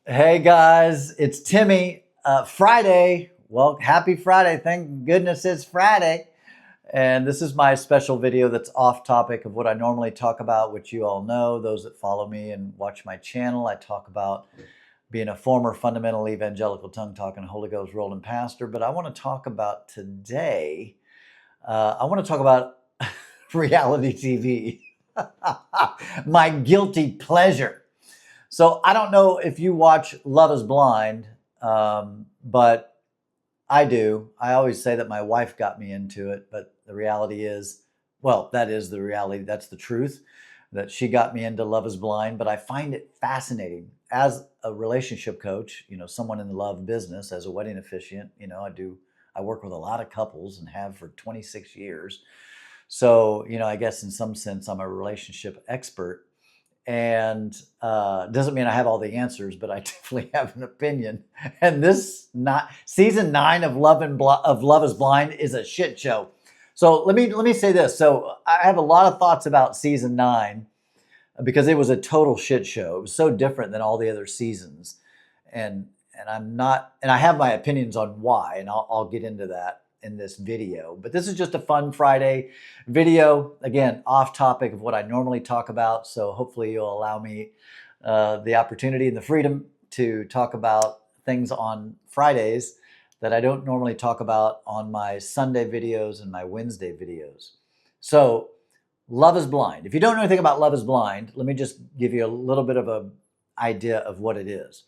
Hey guys, it's Timmy. Friday. Well, happy Friday. Thank goodness it's Friday. And this is my special video that's off topic of what I normally talk about, which you all know. Those that follow me and watch my channel, I talk about being a former fundamental evangelical tongue talking Holy Ghost rolling pastor. But I want to talk about today, I want to talk about reality TV, my guilty pleasure. So I don't know if you watch Love is Blind, but I do. I always say that my wife got me into it, but the reality is, well, that is the reality. That's the truth, that she got me into Love is Blind. But I find it fascinating as a relationship coach, someone in the love business, as a wedding officiant. I work with a lot of couples and have for 26 years. So, I guess in some sense, I'm a relationship expert, and doesn't mean I have all the answers, but I definitely have an opinion. And this not season 9 of Love is Blind is a shit show. So let me say this. So I have a lot of thoughts about season 9 because it was a total shit show. It was so different than all the other seasons, and and I have my opinions on why, and I'll get into that in this video. But this is just a fun Friday video. Again, off topic of what I normally talk about. So hopefully you'll allow me the opportunity and the freedom to talk about things on Fridays that I don't normally talk about on my Sunday videos and my Wednesday videos. So Love is Blind. If you don't know anything about Love is Blind, let me just give you a little bit of an idea of what it is.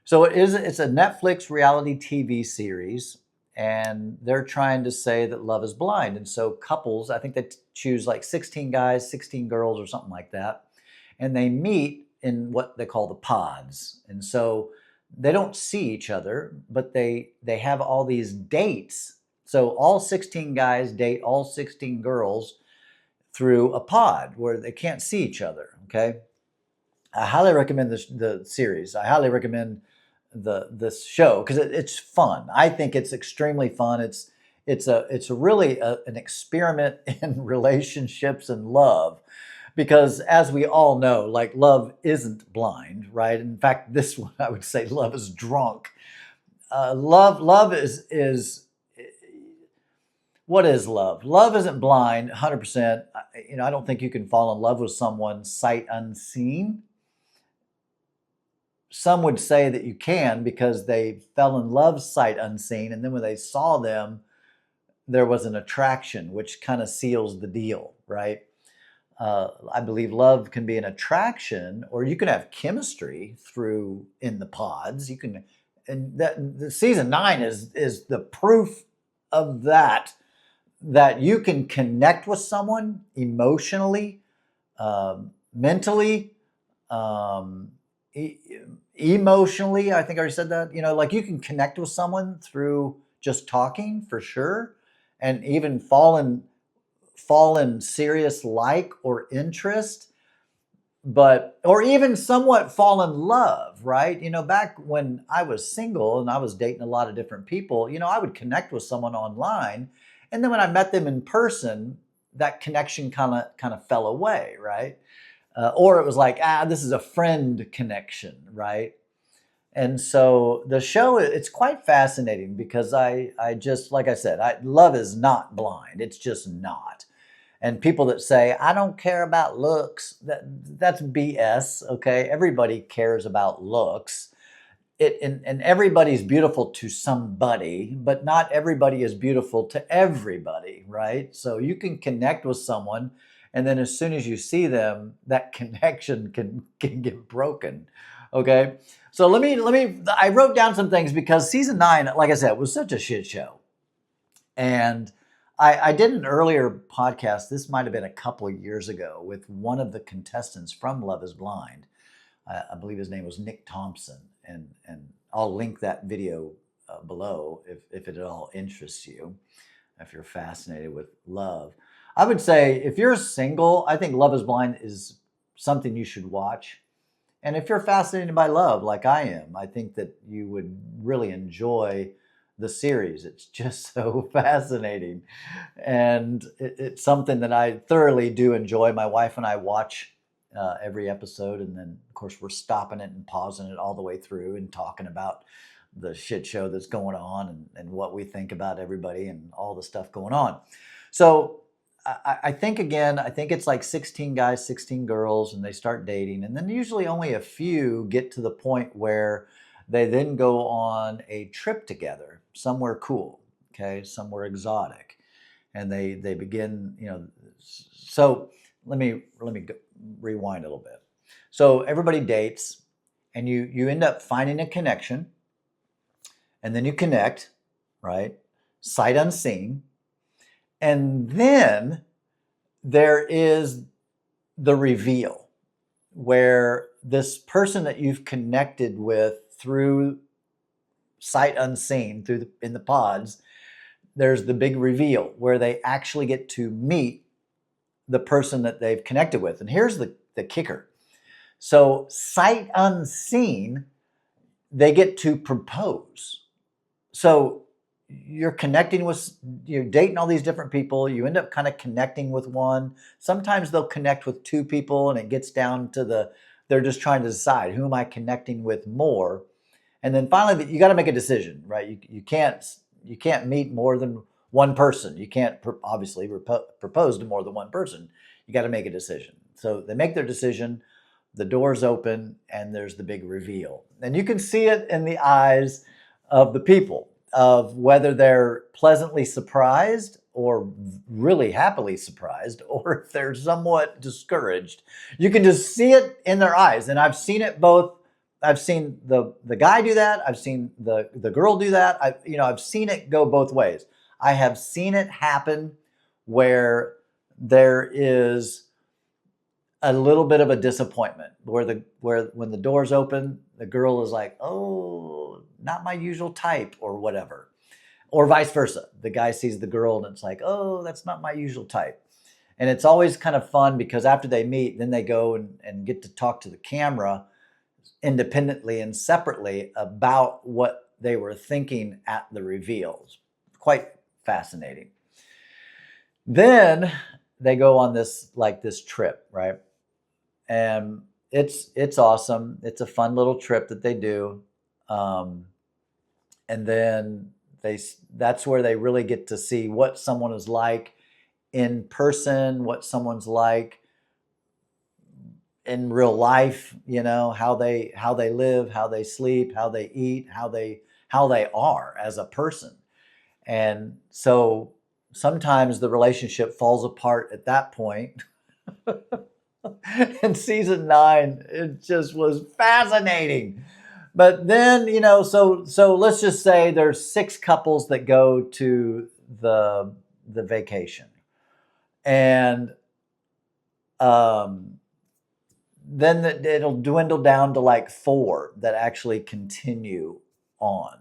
So it's a Netflix reality TV series, and they're trying to say that love is blind. And so couples, I think they choose like 16 guys, 16 girls or something like that, and they meet in what they call the pods. And so they don't see each other, but they have all these dates. So all 16 guys date all 16 girls through a pod where they can't see each other, okay? I highly recommend the series. I highly recommend this show because it's fun. I think it's extremely fun. It's really an experiment in relationships and love, because as we all know, like, love isn't blind, right? In fact, this one I would say love is drunk. Love is what is love? Love isn't blind, 100%. I don't think you can fall in love with someone sight unseen. Some would say that you can because they fell in love sight unseen, and then when they saw them, there was an attraction, which kind of seals the deal, right? I believe love can be an attraction, or you can have chemistry through in the pods. You can, and that the season 9 is the proof of that you can connect with someone emotionally, mentally, um, emotionally. I think I already said that. Like, you can connect with someone through just talking, for sure, and even fall in serious like or interest, but or even somewhat fall in love, right? Back when I was single and I was dating a lot of different people, I would connect with someone online, and then when I met them in person, that connection kind of fell away, right? Or it was like, this is a friend connection, right? And so the show, it's quite fascinating because I just, like I said, love is not blind. It's just not. And people that say, I don't care about looks, that's BS, okay? Everybody cares about looks. And everybody's beautiful to somebody, but not everybody is beautiful to everybody, right? So you can connect with someone, and then as soon as you see them, that connection can get broken. Okay. So I wrote down some things because season 9, like I said, was such a shit show. And I did an earlier podcast, this might have been a couple of years ago, with one of the contestants from Love is Blind. I believe his name was Nick Thompson, and I'll link that video below if it at all interests you, if you're fascinated with love. I would say if you're single, I think Love is Blind is something you should watch. And if you're fascinated by love like I am, I think that you would really enjoy the series. It's just so fascinating. And it's something that I thoroughly do enjoy. My wife and I watch every episode, and then of course we're stopping it and pausing it all the way through and talking about the shit show that's going on and what we think about everybody and all the stuff going on. So I think, again, I think it's like 16 guys, 16 girls, and they start dating, and then usually only a few get to the point where they then go on a trip together somewhere cool, okay, somewhere exotic, and they begin, so let me rewind a little bit. So everybody dates, and you end up finding a connection, and then you connect, right? Sight unseen. And then there is the reveal, where this person that you've connected with through sight unseen, in the pods, there's the big reveal where they actually get to meet the person that they've connected with. And here's the kicker. So sight unseen, they get to propose. So you're dating all these different people. You end up kind of connecting with one. Sometimes they'll connect with two people, and it gets down to they're just trying to decide, who am I connecting with more? And then finally, you got to make a decision, right? You can't meet more than one person. You can't obviously propose to more than one person. You got to make a decision. So they make their decision, the doors open, and there's the big reveal. And you can see it in the eyes of the people, of whether they're pleasantly surprised or really happily surprised, or if they're somewhat discouraged. You can just see it in their eyes. And I've seen it both. I've seen the guy do that. I've seen the girl do that. I've seen it go both ways. I have seen it happen where there is a little bit of a disappointment, where when the doors open, the girl is like, "Oh, not my usual type," or whatever. Or vice versa. The guy sees the girl and it's like, "Oh, that's not my usual type." And it's always kind of fun, because after they meet, then they go and get to talk to the camera independently and separately about what they were thinking at the reveals. Quite fascinating. Then they go on this trip, right? And it's awesome. It's a fun little trip that they do. And then that's where they really get to see what someone is like in person, what someone's like in real life, how they live, how they sleep, how they eat, how they are as a person. And so sometimes the relationship falls apart at that point. In season 9, it just was fascinating. But then, so let's just say there's 6 couples that go to the vacation. And then it'll dwindle down to like 4 that actually continue on.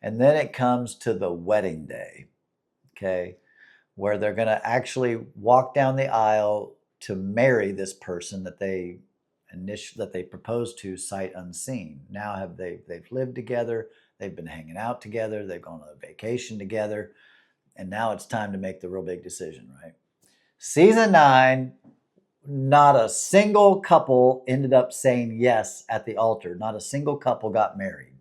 And then it comes to the wedding day, okay, where they're going to actually walk down the aisle to marry this person that they proposed to sight unseen. Now they've lived together, they've been hanging out together, they've gone on a vacation together, and now it's time to make the real big decision, right? Season 9, not a single couple ended up saying yes at the altar. Not a single couple got married.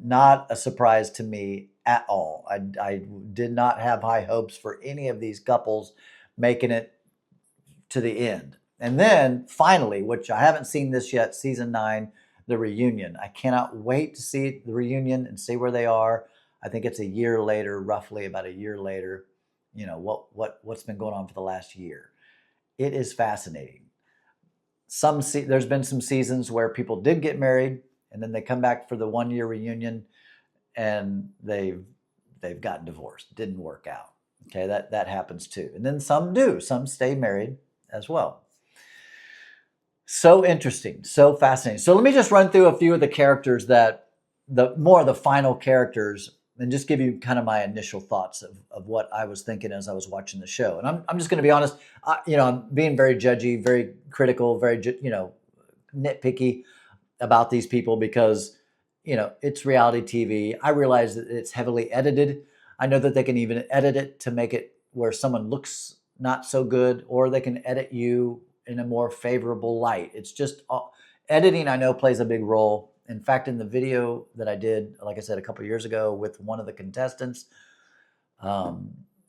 Not a surprise to me at all. I did not have high hopes for any of these couples making it to the end. And then finally, which I haven't seen this yet, season 9, the reunion. I cannot wait to see the reunion and see where they are. I think it's a year later, roughly about a year later. What's been going on for the last year. It is fascinating. There's been some seasons where people did get married, and then they come back for the 1-year reunion, and they've gotten divorced. Didn't work out. Okay, that happens too. And then some do. Some stay married as well. So interesting, so fascinating. So let me just run through a few of the characters more of the final characters, and just give you kind of my initial thoughts of what I was thinking as I was watching the show. And I'm just going to be honest, I'm being very judgy, very critical, very, nitpicky about these people, because, it's reality TV. I realize that it's heavily edited. I know that they can even edit it to make it where someone looks not so good, or they can edit you in a more favorable light. It's just editing, I know, plays a big role. In fact, in the video that I did, like I said, a couple of years ago with one of the contestants,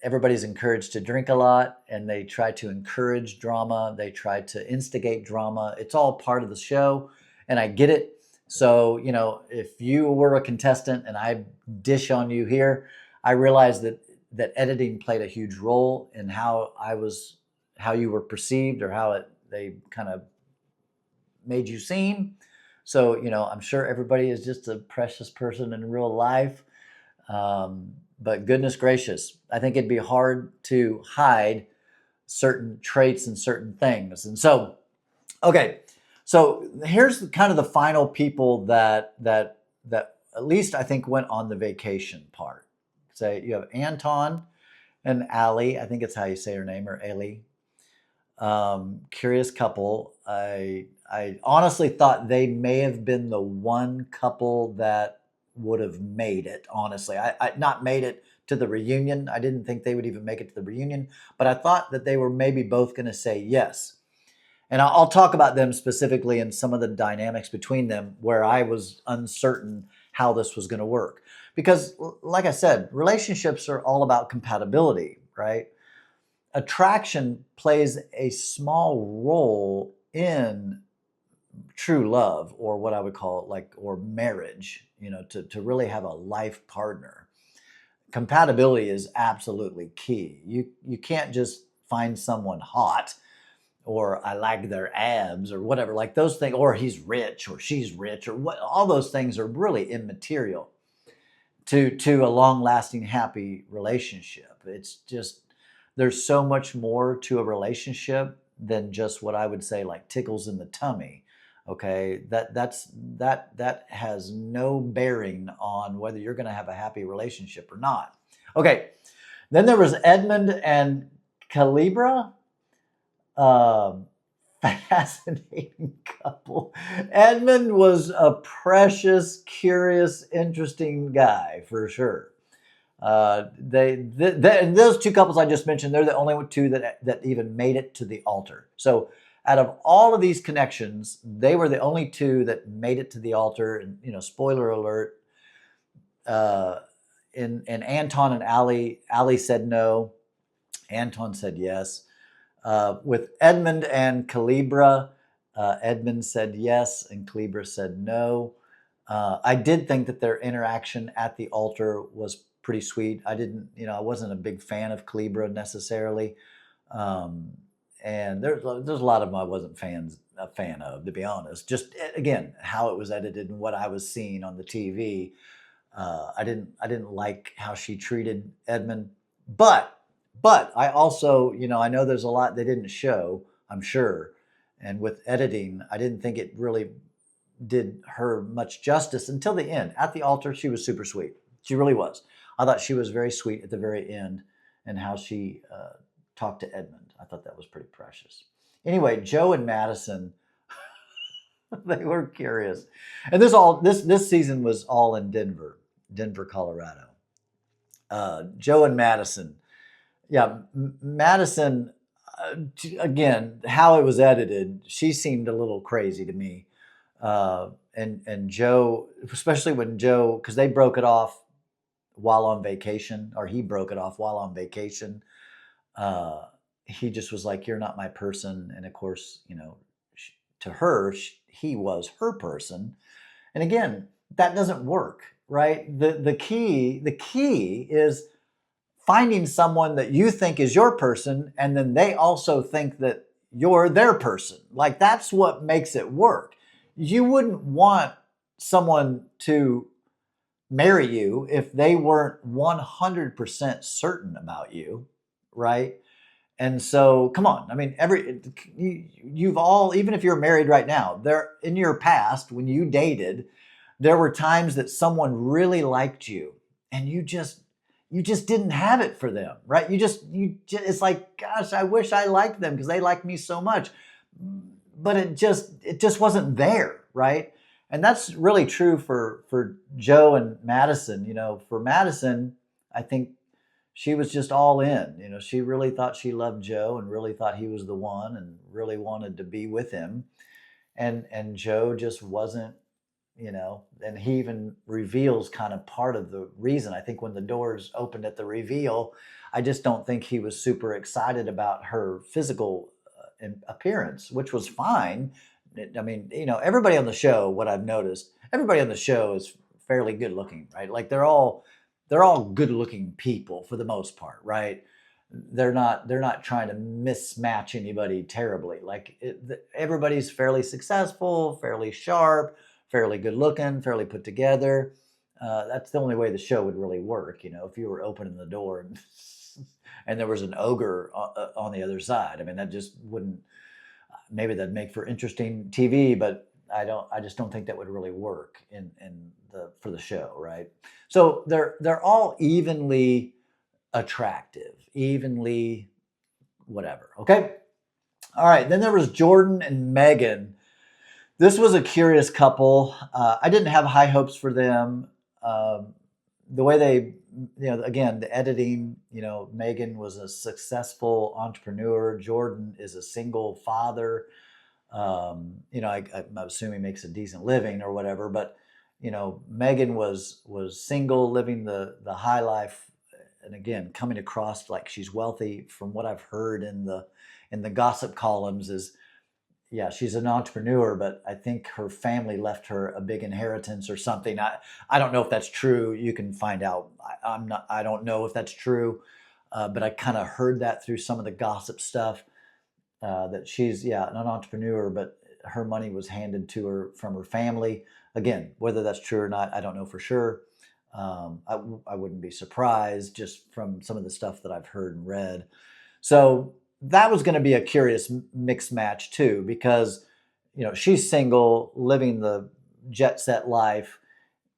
everybody's encouraged to drink a lot, and they try to encourage drama. They try to instigate drama. It's all part of the show, and I get it. So, you know, if you were a contestant and I dish on you here, I realized that editing played a huge role in how you were perceived, or how they kind of made you seem. So, you know, I'm sure everybody is just a precious person in real life. But goodness gracious, I think it'd be hard to hide certain traits and certain things. And so, okay, so here's kind of the final people that at least I think went on the vacation part. Say you have Anton and Ali. I think it's how you say her name, or Ali. Curious couple. I honestly thought they may have been the one couple that would have made it. Honestly, I not made it to the reunion. I didn't think they would even make it to the reunion, but I thought that they were maybe both going to say yes. And I'll talk about them specifically and some of the dynamics between them where I was uncertain how this was going to work. Because, like I said, relationships are all about compatibility, right? Attraction plays a small role in true love, or what I would call or marriage, you know, to really have a life partner. Compatibility is absolutely key. You can't just find someone hot, or I like their abs, or whatever, like those things, or he's rich or she's rich, or what, all those things are really immaterial to a long-lasting happy relationship. It's just, there's so much more to a relationship than just what I would say like tickles in the tummy. Okay, that has no bearing on whether you're going to have a happy relationship or not. Okay, then there was Edmund and Calibra. Fascinating couple. Edmund was a precious, curious, interesting guy for sure. Those two couples I just mentioned, they're the only two that even made it to the altar. So out of all of these connections, they were the only two that made it to the altar. And, you know, spoiler alert, in Anton and Ali said no. Anton said yes. With Edmund and Calibra, Edmund said yes and Calibra said no. I did think that their interaction at the altar was pretty sweet. I wasn't a big fan of Calibra necessarily. And there's a lot of them I wasn't a fan of, to be honest. Just, again, how it was edited and what I was seeing on the TV. I didn't like how she treated Edmund, but I also, you know, I know there's a lot they didn't show, I'm sure. And with editing, I didn't think it really did her much justice until the end. At the altar, she was super sweet. She really was. I thought she was very sweet at the very end, and how she talked to Edmund. I thought that was pretty precious. Anyway, Joe and Madison, they were curious. And this season was all in Denver, Colorado. Joe and Madison. Yeah, Madison, again, how it was edited, she seemed a little crazy to me. And Joe, especially when Joe, because they broke it off while on vacation, or he broke it off while on vacation. He just was like, "You're not my person." And of course, you know, to her, he was her person. And again, that doesn't work, right? The key is finding someone that you think is your person, and then they also think that you're their person. Like, that's what makes it work. You wouldn't want someone to marry you if they weren't 100% certain about you, right? And so, come on. I mean, you've all, even if you're married right now, there in your past when you dated, there were times that someone really liked you, and you just didn't have it for them, right? It's like, gosh, I wish I liked them because they like me so much, but it just wasn't there, right? And that's really true for Joe and Madison. You know, for Madison, I think she was just all in. You know, she really thought she loved Joe and really thought he was the one and really wanted to be with him. And Joe just wasn't, you know, and he even reveals kind of part of the reason. I think when the doors opened at the reveal, I just don't think he was super excited about her physical appearance, which was fine. I mean, you know, everybody on the show, what I've noticed, everybody on the show is fairly good looking, right? Like they're all good looking people for the most part, right? They're not trying to mismatch anybody terribly. Like everybody's fairly successful, fairly sharp, fairly good looking, fairly put together. That's the only way the show would really work. You know, if you were opening the door and and there was an ogre on the other side. I mean, that just wouldn't. Maybe that'd make for interesting TV, but I just don't think that would really work in the for the show, right? So they're all evenly attractive, evenly whatever. Okay. All right. Then there was Jordan and Megan. This was a curious couple. I didn't have high hopes for them. The way they, you know, again, the editing, you know, Megan was a successful entrepreneur. Jordan is a single father. You know, I'm assuming makes a decent living or whatever, but you know, Megan was single, living the high life, and again, coming across like she's wealthy. From what I've heard in the gossip columns, is yeah, she's an entrepreneur, but I think her family left her a big inheritance or something. I don't know if that's true. You can find out. I don't know if that's true, but I kind of heard that through some of the gossip stuff, that she's yeah an entrepreneur, but her money was handed to her from her family. Again, whether that's true or not, I don't know for sure. I wouldn't be surprised just from some of the stuff that I've heard and read. So that was going to be a curious mixed match too, because you know she's single, living the jet set life.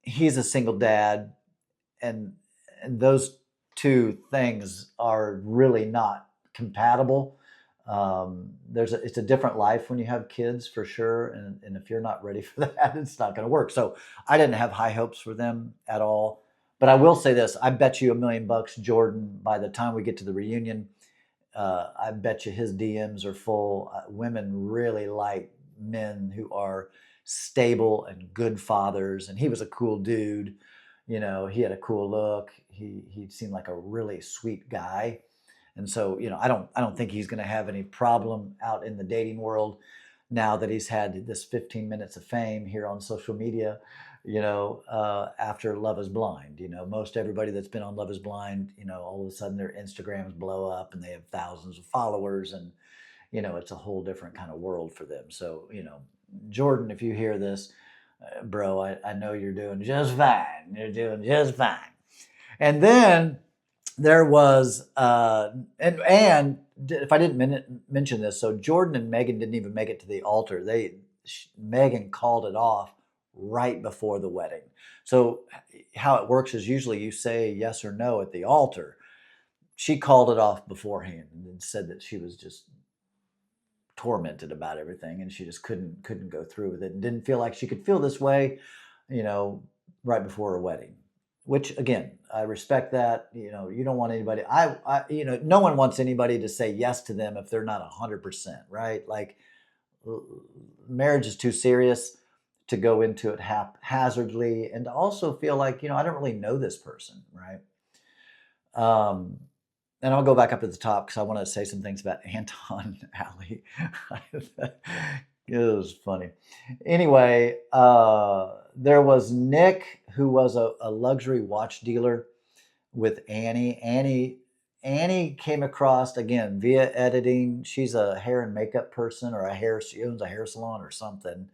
He's a single dad, and those two things are really not compatible. It's a different life when you have kids for sure, and if you're not ready for that, it's not going to work. So I didn't have high hopes for them at all. But I will say this: I bet you $1,000,000, Jordan, by the time we get to the reunion, I bet you his DMs are full. Women really like men who are stable and good fathers, and he was a cool dude. You know, he had a cool look. He seemed like a really sweet guy. And so, you know, I don't think he's going to have any problem out in the dating world now that he's had this 15 minutes of fame here on social media, you know, after Love is Blind. You know, most everybody that's been on Love is Blind, you know, all of a sudden their Instagrams blow up and they have thousands of followers, and, you know, it's a whole different kind of world for them. So, you know, Jordan, if you hear this, bro, I know you're doing just fine. You're doing just fine. And then there was, and if I didn't mention this, so Jordan and Megan didn't even make it to the altar. Megan called it off right before the wedding. So how it works is usually you say yes or no at the altar. She called it off beforehand and said that she was just tormented about everything and she just couldn't go through with it and didn't feel like she could feel this way, you know, right before her wedding. Which again, I respect that. You know, you don't want anybody. You know, no one wants anybody to say yes to them if they're not 100%, right? Like, marriage is too serious to go into it haphazardly, and to also feel like, you know, I don't really know this person, right? Um, and I'll go back up at the top because I want to say some things about Anton Alley. It was funny. Anyway, there was Nick, who was a luxury watch dealer with Annie. Annie came across again via editing. She's a hair and makeup person, or she owns a hair salon or something,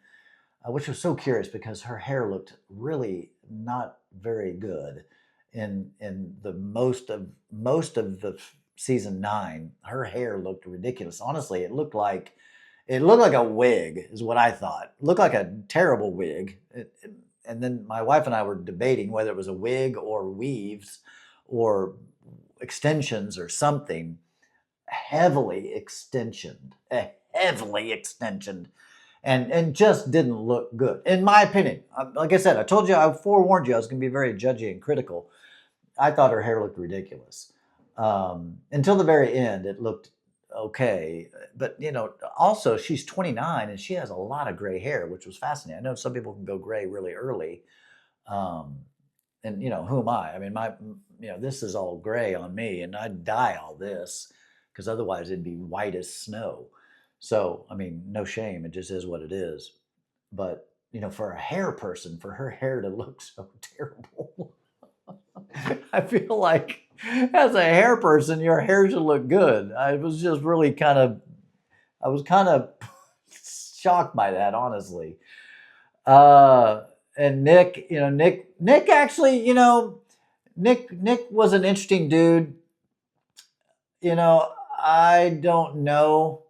which was so curious because her hair looked really not very good in the most of the season 9. Her hair looked ridiculous. Honestly, it looked like a wig, is what I thought. It looked like a terrible wig. And then my wife and I were debating whether it was a wig or weaves or extensions or something. Heavily extensioned, and just didn't look good, in my opinion. Like I said, I told you, I forewarned you I was going to be very judgy and critical. I thought her hair looked ridiculous. Until the very end, it looked okay. But also she's 29 and she has a lot of gray hair, which was fascinating. I know some people can go gray really early. Um, and who am I? I mean, this is all gray on me, and I'd dye all this because otherwise it'd be white as snow. So, I mean, no shame. It just is what it is. But, for a hair person, for her hair to look so terrible, I feel like as a hair person, your hair should look good. I was just really I was kind of shocked by that, honestly. Uh, and Nick, Nick actually, Nick was an interesting dude. You know, I don't know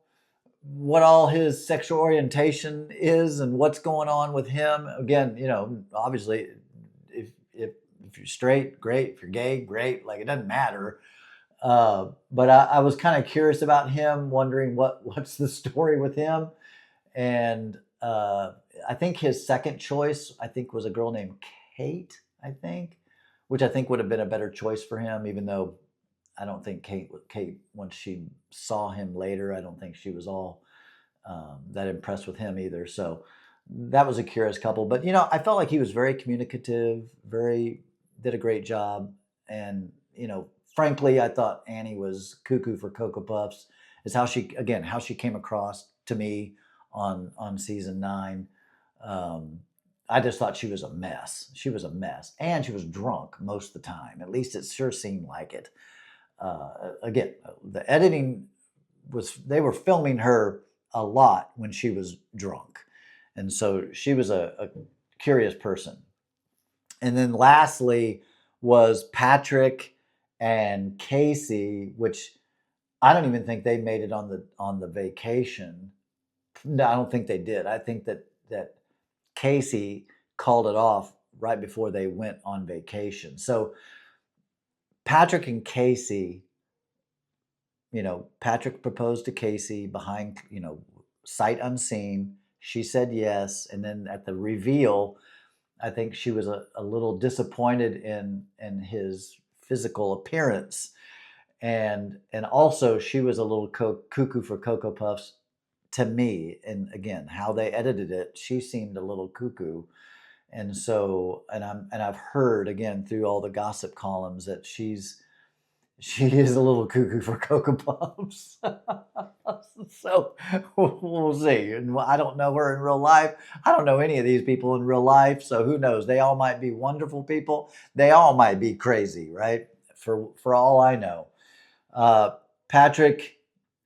what all his sexual orientation is and what's going on with him. Again, obviously, if you're straight, great. If you're gay, great. Like, it doesn't matter. But I was kind of curious about him, wondering what's the story with him. And I think his second choice, I think, was a girl named Kate, I think, which I think would have been a better choice for him, even though I don't think Kate, once she saw him later, I don't think she was all that impressed with him either. So that was a curious couple. But, I felt like he was very communicative, did a great job. And, frankly, I thought Annie was cuckoo for Cocoa Puffs, is how she came across to me on season 9. I just thought she was a mess. She was a mess. And she was drunk most of the time. At least it sure seemed like it. Again, the editing they were filming her a lot when she was drunk. And so she was a curious person. And then lastly was Patrick and Casey, which I don't even think they made it on the vacation. No, I don't think they did. I think that Casey called it off right before they went on vacation. So Patrick and Casey, Patrick proposed to Casey behind, sight unseen. She said yes. And then at the reveal, I think she was a little disappointed in his physical appearance. And also she was a little cuckoo for Cocoa Puffs to me. And again, how they edited it, she seemed a little cuckoo. And so, and I've heard again through all the gossip columns that she is a little cuckoo for Cocoa Puffs. So we'll see. And I don't know her in real life. I don't know any of these people in real life. So who knows? They all might be wonderful people. They all might be crazy, right? For all I know. Patrick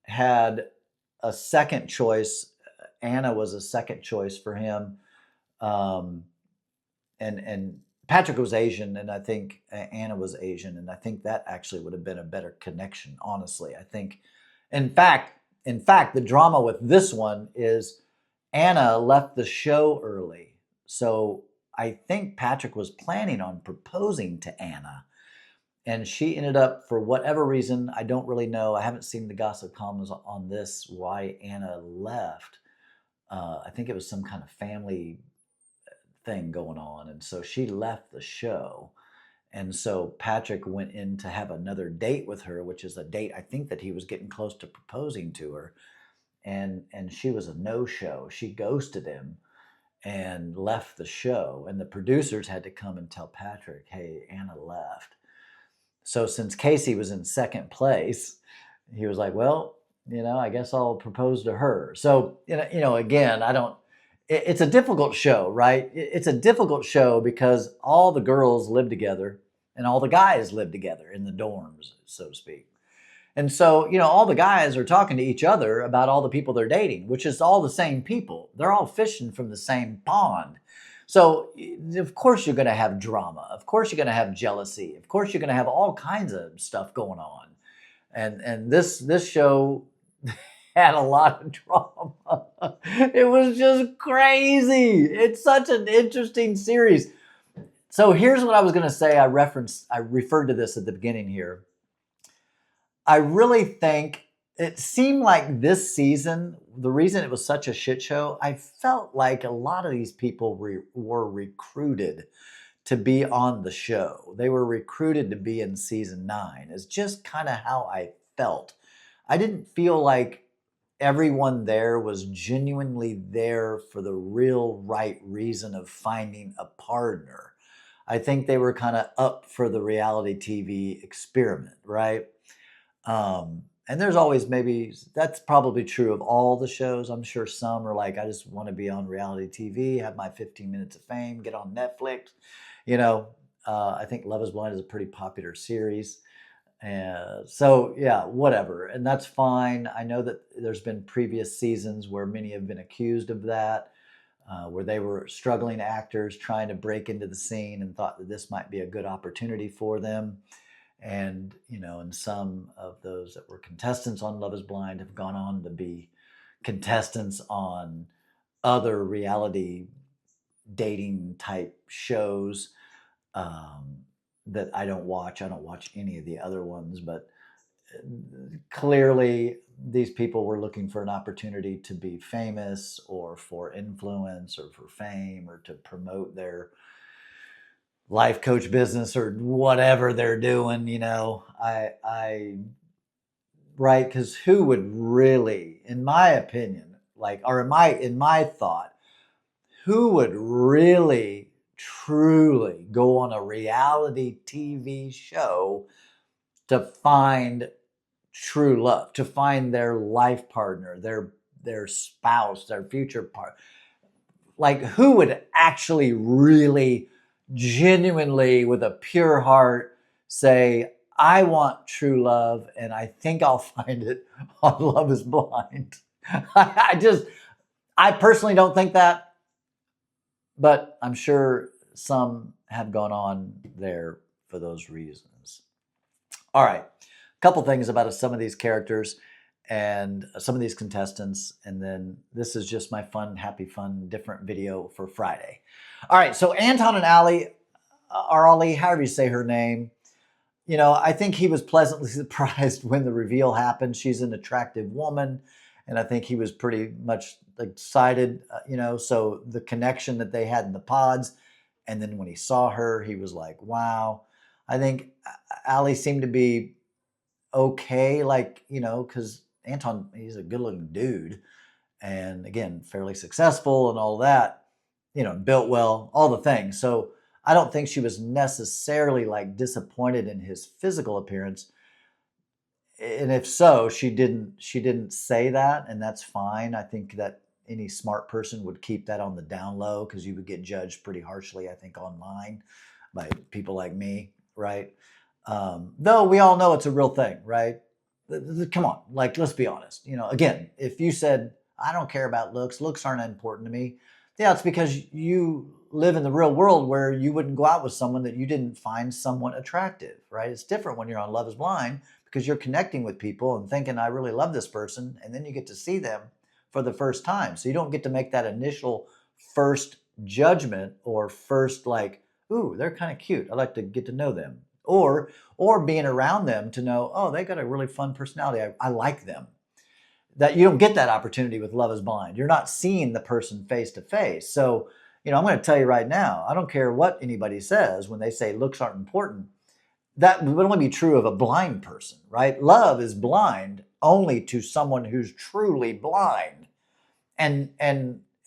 had a second choice. Anna was a second choice for him. And Patrick was Asian, and I think Anna was Asian, and I think that actually would have been a better connection. Honestly, I think, in fact, the drama with this one is Anna left the show early, so I think Patrick was planning on proposing to Anna, and she ended up, for whatever reason, I don't really know. I haven't seen the gossip columns on this why Anna left. I think it was some kind of family thing going on, and so she left the show. And so Patrick went in to have another date with her, which is a date I think that he was getting close to proposing to her, and she was a no-show. She ghosted him and left the show, and the producers had to come and tell Patrick, hey, Anna left. So since Casey was in second place, he was like, well, I guess I'll propose to her. So again, I don't it's a difficult show, right? It's a difficult show because all the girls live together and all the guys live together in the dorms, so to speak. And so, all the guys are talking to each other about all the people they're dating, which is all the same people. They're all fishing from the same pond. So, of course, you're going to have drama. Of course, you're going to have jealousy. Of course, you're going to have all kinds of stuff going on. And this show had a lot of drama. It was just crazy. It's such an interesting series. So here's what I was going to say. I referred to this at the beginning here. I really think it seemed like this season, the reason it was such a shit show, I felt like a lot of these people were recruited to be on the show. They were recruited to be in season 9. Is just kind of how I felt. I didn't feel like everyone there was genuinely there for the real right reason of finding a partner. I think they were kind of up for the reality TV experiment, right? And there's always, maybe that's probably true of all the shows. I'm sure some are like, I just want to be on reality TV, have my 15 minutes of fame, get on Netflix. You know, I think Love is Blind is a pretty popular series. So yeah, whatever. And that's fine. I know that there's been previous seasons where many have been accused of that, where they were struggling actors trying to break into the scene and thought that this might be a good opportunity for them. And, and some of those that were contestants on Love is Blind have gone on to be contestants on other reality dating type shows that I don't watch. I don't watch any of the other ones, but clearly these people were looking for an opportunity to be famous or for influence or for fame or to promote their life coach business or whatever they're doing. Right, because who would really, in my opinion, like, or in my thought, who would really truly go on a reality TV show to find true love, to find their life partner, their spouse, their future partner? Like, who would actually really genuinely with a pure heart say, I want true love and I think I'll find it on Love is Blind? I personally don't think that, but I'm sure some have gone on there for those reasons. All right, a couple things about some of these characters and some of these contestants, and then this is just my fun, happy, fun, different video for Friday. All right, so Anton and Ali, or Ali, however you say her name, I think he was pleasantly surprised when the reveal happened. She's an attractive woman, and I think he was pretty much excited, so the connection that they had in the pods, and then when he saw her, he was like, wow. I think Ali seemed to be okay, because Anton, he's a good looking dude. And again, fairly successful and all that, built well, all the things. So I don't think she was necessarily disappointed in his physical appearance. And if so, she didn't say that, and that's fine. I think that any smart person would keep that on the down low because you would get judged pretty harshly, I think, online by people like me, right? Though we all know it's a real thing, right? Come on, let's be honest. Again, if you said, I don't care about looks aren't important to me. Yeah, it's because you live in the real world where you wouldn't go out with someone that you didn't find somewhat attractive, right? It's different when you're on Love is Blind because you're connecting with people and thinking, I really love this person. And then you get to see them for the first time. So you don't get to make that initial first judgment or first ooh, they're kind of cute. I like to get to know them. Or being around them to know, oh, they got a really fun personality. I like them. That you don't get that opportunity with Love is Blind. You're not seeing the person face to face. So, I'm going to tell you right now, I don't care what anybody says when they say looks aren't important. That would only be true of a blind person, right? Love is blind only to someone who's truly blind. And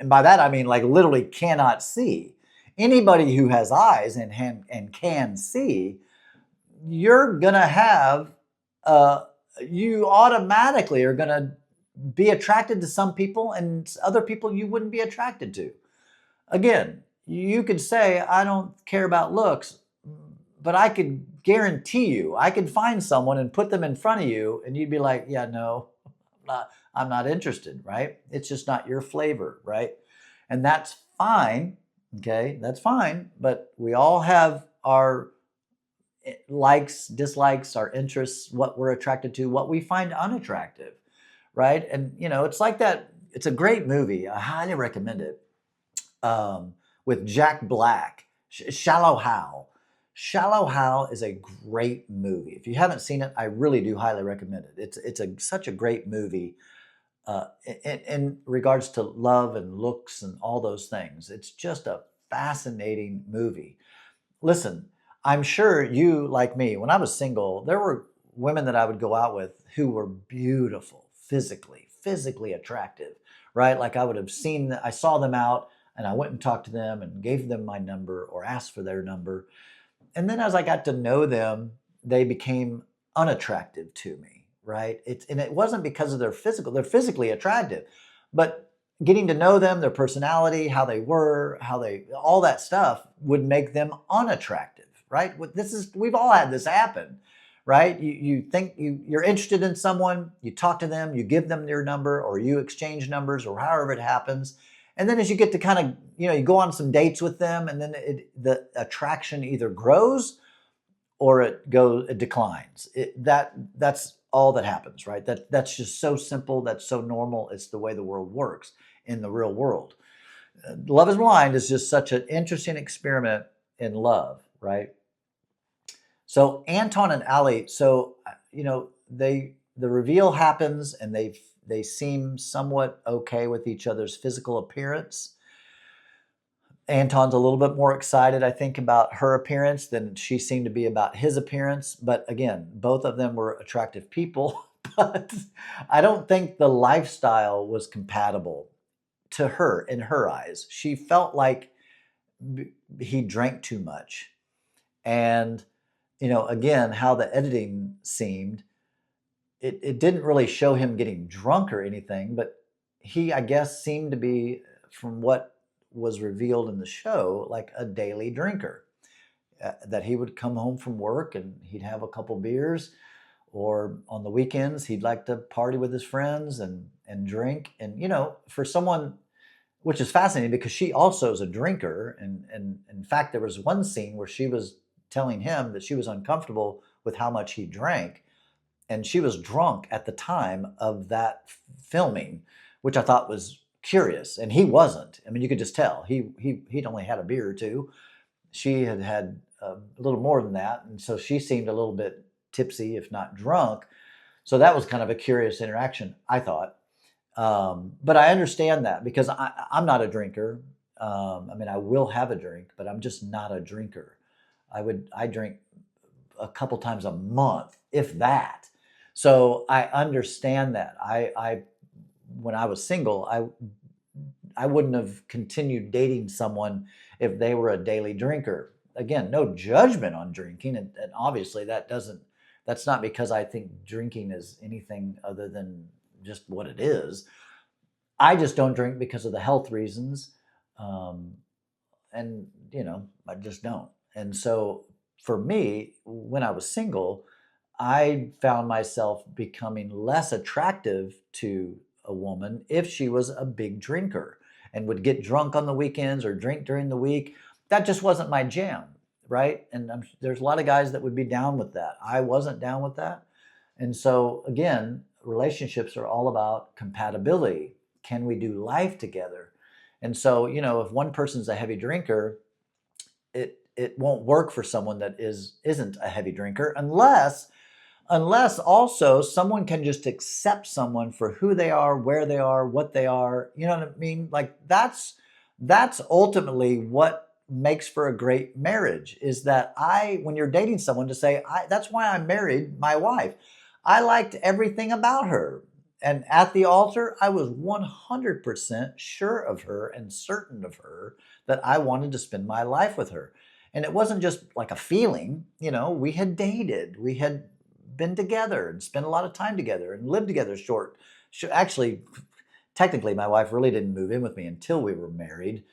by that I mean literally cannot see. Anybody who has eyes and can see, you're going to have you automatically are going to be attracted to some people and other people you wouldn't be attracted to. Again, you could say, I don't care about looks, but I could guarantee you, I could find someone and put them in front of you and you'd be like, yeah, no, I'm not interested, right? It's just not your flavor, right? And that's fine, okay? That's fine, but we all have our likes, dislikes, our interests, what we're attracted to, what we find unattractive, right? And it's like that. It's a great movie. I highly recommend it. With Jack Black, Shallow Hal. Shallow Hal is a great movie. If you haven't seen it, I really do highly recommend it. It's such a great movie in regards to love and looks and all those things. It's just a fascinating movie. listen, I'm sure you, like me, when I was single, there were women that I would go out with who were beautiful, physically attractive, right? Like I would have seen, I saw them out and I went and talked to them and gave them my number or asked for their number. And then as I got to know them, they became unattractive to me, right? And it wasn't because of their physical, they're physically attractive, but getting to know them, their personality, how they were, all that stuff would make them unattractive, right? We've all had this happen, right? You think you're interested in someone, you talk to them, you give them your number or you exchange numbers or however it happens. And then as you get to kind of, you go on some dates with them and then the attraction either grows or it declines. That's all that happens, right? That's just so simple. That's so normal. It's the way the world works in the real world. Love is Blind is just such an interesting experiment in love, right? So Anton and Ali, so the reveal happens and they seem somewhat okay with each other's physical appearance. Anton's a little bit more excited, I think, about her appearance than she seemed to be about his appearance. But again, both of them were attractive people, but I don't think the lifestyle was compatible to her in her eyes. She felt like he drank too much. And, again, how the editing seemed, it didn't really show him getting drunk or anything, but he, I guess, seemed to be, from what was revealed in the show, like a daily drinker. That he would come home from work and he'd have a couple beers, or on the weekends he'd like to party with his friends and drink. And for someone, which is fascinating because she also is a drinker, and in fact there was one scene where she was telling him that she was uncomfortable with how much he drank, and she was drunk at the time of that filming, which I thought was curious. And he wasn't. I mean, you could just tell he'd only had a beer or two. She had had a little more than that, and so she seemed a little bit tipsy, if not drunk. So that was kind of a curious interaction, I thought. But I understand that because I'm not a drinker. I mean, I will have a drink, but I'm just not a drinker. I drink a couple times a month, if that. So I understand that. When I was single, I wouldn't have continued dating someone if they were a daily drinker. Again, no judgment on drinking, and obviously that's not because I think drinking is anything other than just what it is. I just don't drink because of the health reasons, and I just don't. And so for me, when I was single, I found myself becoming less attractive to a woman if she was a big drinker and would get drunk on the weekends or drink during the week. That just wasn't my jam, right? And there's a lot of guys that would be down with that. I wasn't down with that. And so again, relationships are all about compatibility. Can we do life together? And so, if one person's a heavy drinker, it won't work for someone that isn't a heavy drinker unless also someone can just accept someone for who they are, where they are, what they are. You know what I mean? Like that's ultimately what makes for a great marriage, is that when you're dating someone, to say, that's why I married my wife. I liked everything about her. And at the altar, I was 100% sure of her and certain of her that I wanted to spend my life with her. And it wasn't just like a feeling, we had dated, we had been together and spent a lot of time together and lived together actually, technically, my wife really didn't move in with me until we were married.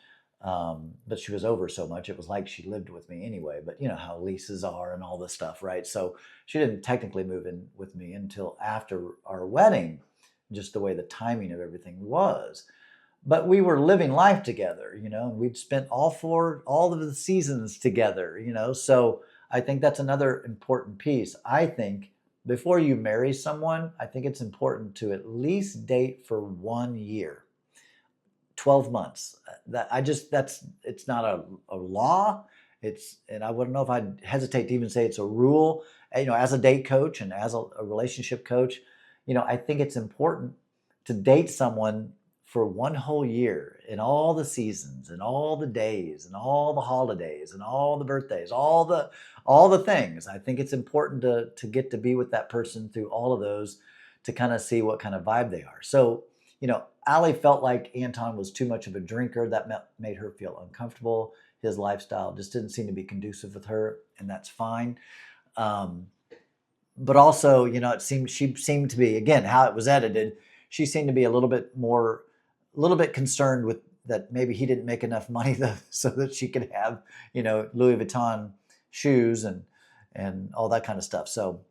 But she was over so much, it was like she lived with me anyway. But you know how leases are and all this stuff, right? So she didn't technically move in with me until after our wedding, just the way the timing of everything was. But we were living life together, and we'd spent all of the seasons together, So I think that's another important piece. I think before you marry someone, I think it's important to at least date for 1 year. 12 months. It's not a law. And I wouldn't know if I'd hesitate to even say it's a rule. As a date coach and as a relationship coach, I think it's important to date someone for one whole year, in all the seasons and all the days and all the holidays and all the birthdays, all the things. I think it's important to get to be with that person through all of those to kind of see what kind of vibe they are. So, Allie felt like Anton was too much of a drinker. That made her feel uncomfortable. His lifestyle just didn't seem to be conducive with her, and that's fine. But also, she seemed to be, again, how it was edited, she seemed to be a little bit concerned with that maybe he didn't make enough money so that she could have, Louis Vuitton shoes and all that kind of stuff. So,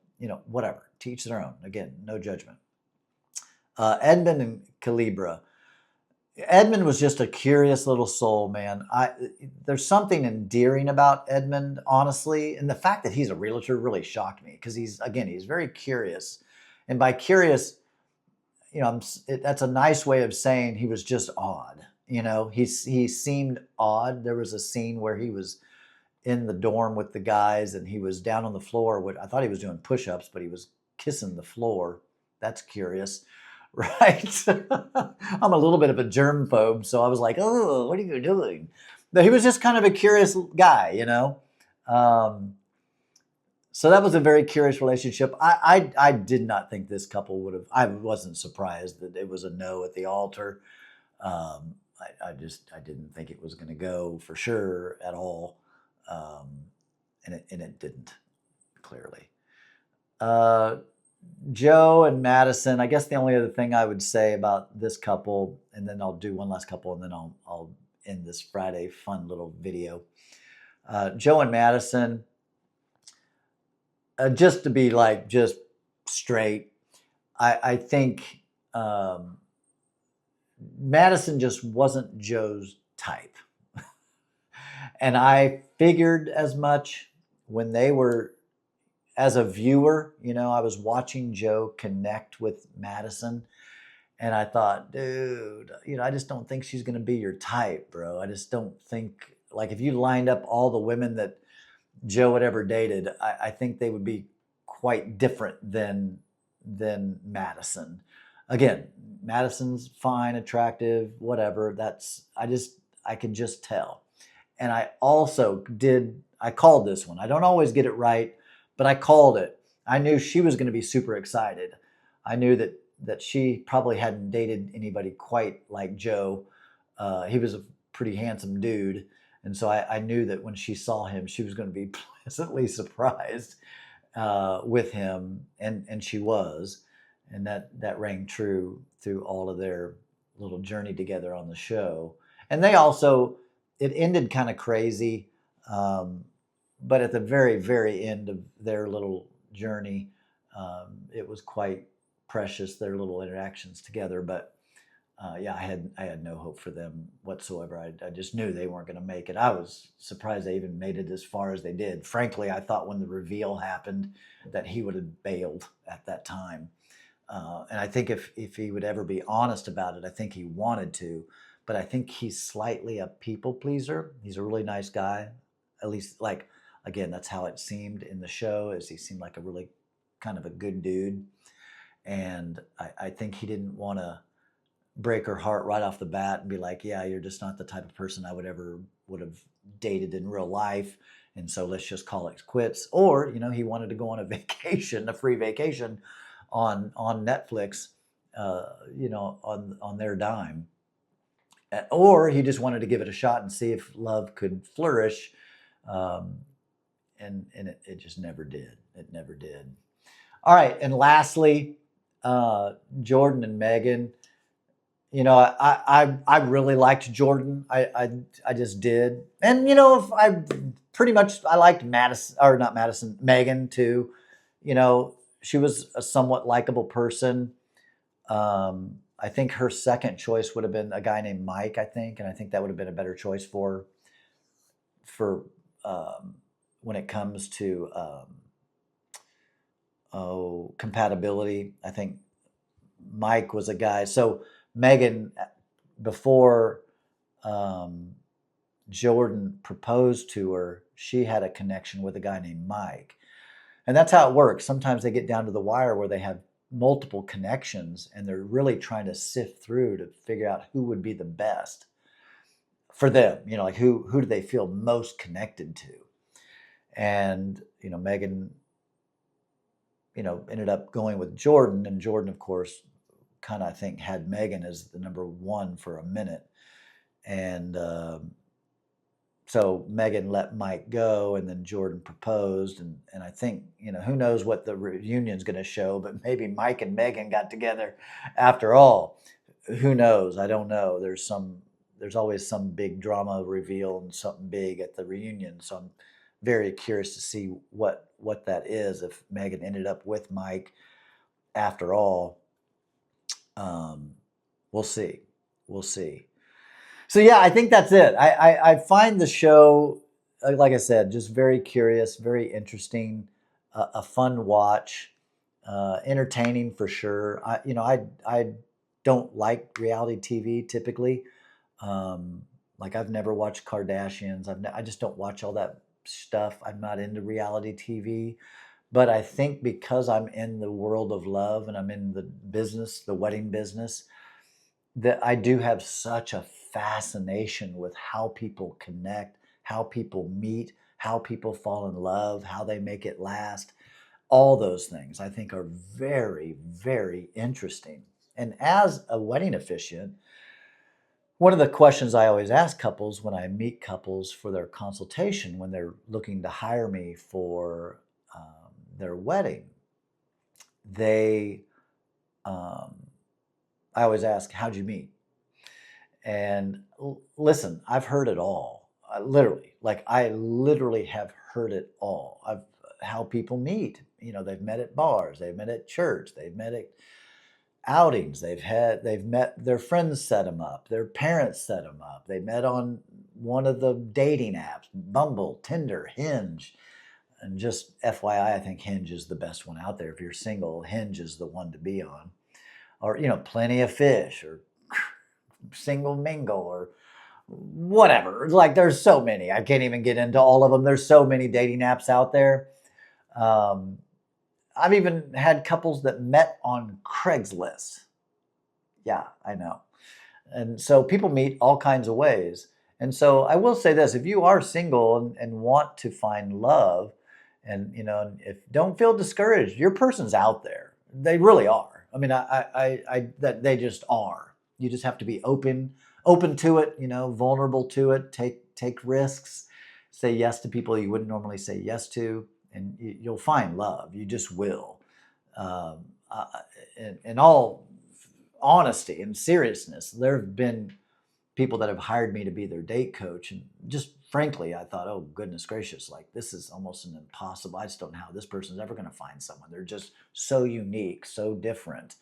whatever, to each their own. Again, no judgment. Edmund and Calibra. Edmund was just a curious little soul, man. There's something endearing about Edmund, honestly, and the fact that he's a realtor really shocked me because he's very curious, and by curious, that's a nice way of saying he was just odd. He seemed odd. There was a scene where he was in the dorm with the guys, and he was down on the floor. I thought he was doing push-ups, but he was kissing the floor. That's curious. Right. I'm a little bit of a germphobe, so I was like, oh, what are you doing? But he was just kind of a curious guy, so that was a very curious relationship. I did not think this couple would have, I wasn't surprised that it was a no at the altar. I didn't think it was going to go for sure at all. And it didn't, clearly. Joe and Madison, I guess the only other thing I would say about this couple, and then I'll do one last couple, and then I'll end this Friday fun little video. Joe and Madison, just to be just straight, I think Madison just wasn't Joe's type. And I figured as much when they were, as a viewer, I was watching Joe connect with Madison, and I thought, dude, I just don't think she's going to be your type, bro. I just don't think, if you lined up all the women that Joe had ever dated, I think they would be quite different than Madison. Again, Madison's fine, attractive, whatever. I could just tell. And I also I called this one. I don't always get it right, but I called it. I knew she was going to be super excited. I knew that she probably hadn't dated anybody quite like Joe. He was a pretty handsome dude. And so I knew that when she saw him, she was going to be pleasantly surprised with him. And she was. And that rang true through all of their little journey together on the show. And they also, it ended kind of crazy. But at the very, very end of their little journey, it was quite precious, their little interactions together. But yeah, I had no hope for them whatsoever. I just knew they weren't going to make it. I was surprised they even made it as far as they did. Frankly, I thought when the reveal happened that he would have bailed at that time. And I think if he would ever be honest about it, I think he wanted to. But I think he's slightly a people pleaser. He's a really nice guy. At least, again, that's how it seemed in the show, is he seemed like a really kind of a good dude. And I think he didn't want to break her heart right off the bat and be like, yeah, you're just not the type of person I would have dated in real life. And so let's just call it quits. Or, he wanted to go on a vacation, a free vacation on Netflix, on their dime. Or he just wanted to give it a shot and see if love could flourish. And it just never did. It never did. All right. And lastly, Jordan and Megan. I really liked Jordan. I just did. And, I liked Megan too. She was a somewhat likable person. I think her second choice would have been a guy named Mike, I think. And I think that would have been a better choice for when it comes to compatibility. I think Mike was a guy. So Megan, before Jordan proposed to her, she had a connection with a guy named Mike. And that's how it works. Sometimes they get down to the wire where they have multiple connections, and they're really trying to sift through to figure out who would be the best for them. Like who do they feel most connected to? And Megan, ended up going with Jordan, and Jordan, of course, kind of I think had Megan as the number one for a minute, and so Megan let Mike go, and then Jordan proposed, and I think who knows what the reunion's going to show, but maybe Mike and Megan got together after all. Who knows? I don't know. There's always some big drama reveal and something big at the reunion, so I'm very curious to see what that is if Megan ended up with Mike after all. We'll see. We'll see. So yeah, I think that's it. I find the show, like I said, just very curious, very interesting, a fun watch, entertaining for sure. I don't like reality TV typically. Like I've never watched Kardashians. I just don't watch all that stuff. I'm not into reality TV. But I think because I'm in the world of love and I'm in the business, the wedding business, that I do have such a fascination with how people connect, how people meet, how people fall in love, how they make it last. All those things I think are very, very interesting. And as a wedding officiant, one of the questions I always ask couples when I meet couples for their consultation, when they're looking to hire me for their wedding, I always ask, how'd you meet? And listen, I've heard it all. I literally have heard it all. How people meet. They've met at bars, they've met at church, they've met at outings, they've met, their friends set them up, their parents set them up, they met on one of the dating apps, Bumble, Tinder, Hinge. And just FYI, I think Hinge is the best one out there. If you're single, Hinge is the one to be on. Or, Plenty of Fish, or Single Mingle, or whatever. Like there's so many. I can't even get into all of them. There's so many dating apps out there. I've even had couples that met on Craigslist. Yeah, I know. And so people meet all kinds of ways. And so I will say this, if you are single and want to find love, and if don't feel discouraged, your person's out there. They really are. I mean, that they just are. You just have to be open to it, vulnerable to it, take risks, say yes to people you wouldn't normally say yes to, and you'll find love. You just will. In all honesty and seriousness, there have been people that have hired me to be their date coach, and just frankly, I thought, oh goodness gracious, like this is almost an impossible. I just don't know how this person's ever going to find someone. They're just so unique, so different,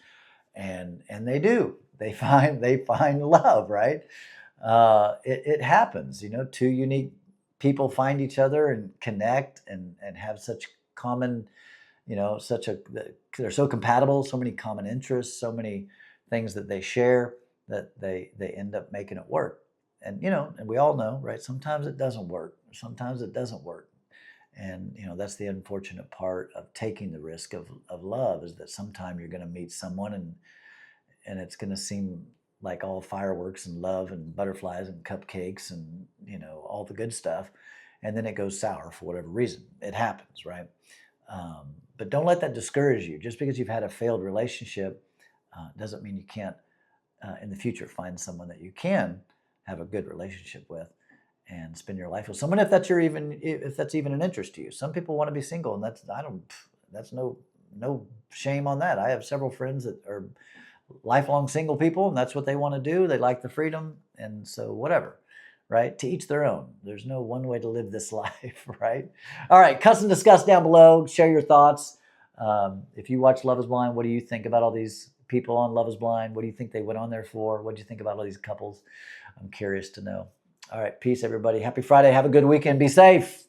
and they do. They find love, right? It happens. Two unique people find each other and connect and have such common, they're so compatible, so many common interests, so many things that they share, that they end up making it work. And and we all know, right? Sometimes it doesn't work. Sometimes it doesn't work. And that's the unfortunate part of taking the risk of love, is that sometime you're going to meet someone and it's going to seem like all fireworks and love and butterflies and cupcakes and all the good stuff, and then it goes sour for whatever reason. It happens, right? But don't let that discourage you. Just because you've had a failed relationship doesn't mean you can't in the future find someone that you can have a good relationship with and spend your life with someone, if that's even an interest to you. Some people want to be single, and that's no shame on that. I have several friends that are lifelong single people, and that's what they want to do. They like the freedom, and so whatever, right? To each their own. There's no one way to live this life, right? All right, cuss and discuss down below. Share your thoughts. If you watch Love is Blind, what do you think about all these people on Love is Blind? What do you think they went on there for? What do you think about all these couples? I'm curious to know. All right, peace, everybody. Happy Friday. Have a good weekend. Be safe.